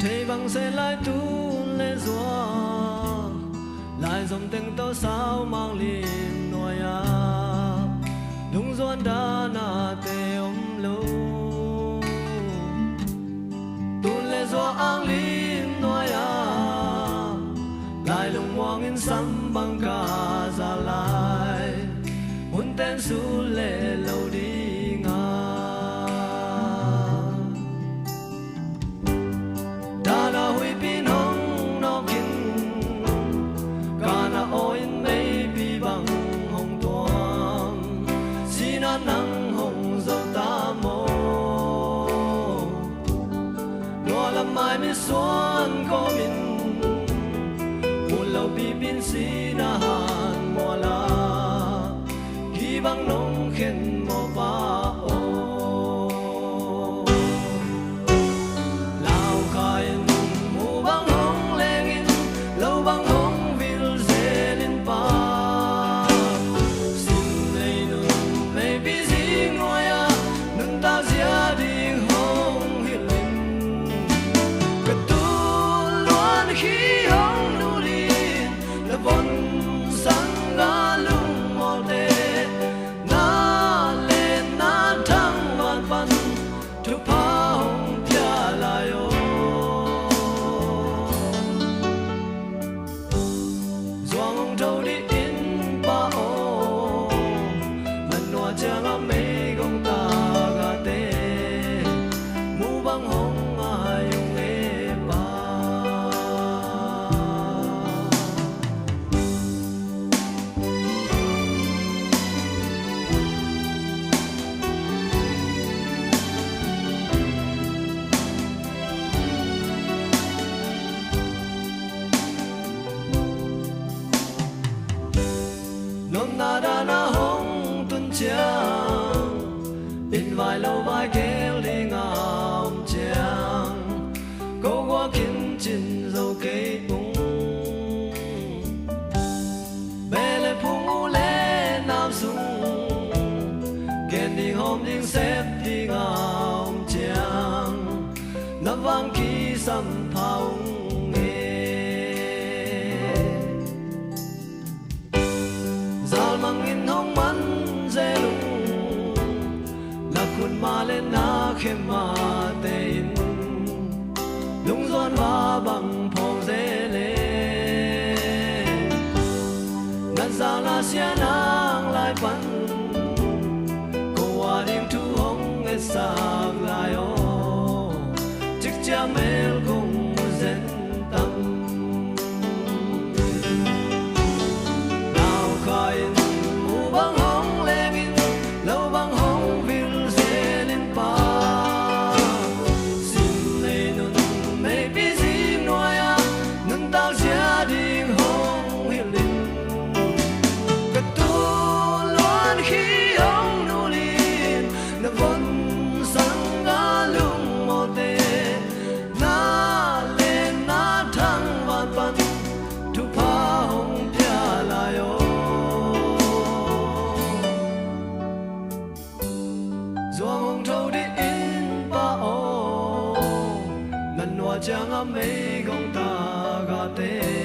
thế bằng sẽ lại tu lê gió lại dòng tiếng tao sao mang liền nỗi à đúng doan đã na tê lâu tu lê gió ang liền nỗi à lại lùng hoang in sắm bằng cả già lại muốn tên su lê lâu đi nắng hồng dâu ta mô lo làm mai mi xuân có mình một lâu bi bin si na hàn mùa la khi băng nông khen mò ba ô lao khai mù băng hồng lên in lâu băng hồng vil dê lên ba đã na hồng tuần trăng in vài lâu vai kéo đi ngào trăng câu qua kiến chín dâu cây bung bê lê phung lê nam sung kèn đi hôm đi xếp đi ngào trăng nắm vang khi sầm phao mangin hong man zelung la kun ma le na khem ma tein lung zon ba bang phong zele nan za la sia nang lai pan ko wa ding tu hong e sa lai o chik cha mel kong zen tam nào khai băng hồng lên in lâu băng hồng vil dê lên pa xin lấy nôn mấy bí gì nói à nôn tao gia đình hồng hiền linh cái tu loan khi ông nô linh nó vẫn sáng ngã lung mò tê na lên na thăng van pan thu pa hồng pia lai ô Doang trâu đi in ba ô lần hoa chẳng ấm mấy gông ta gà tê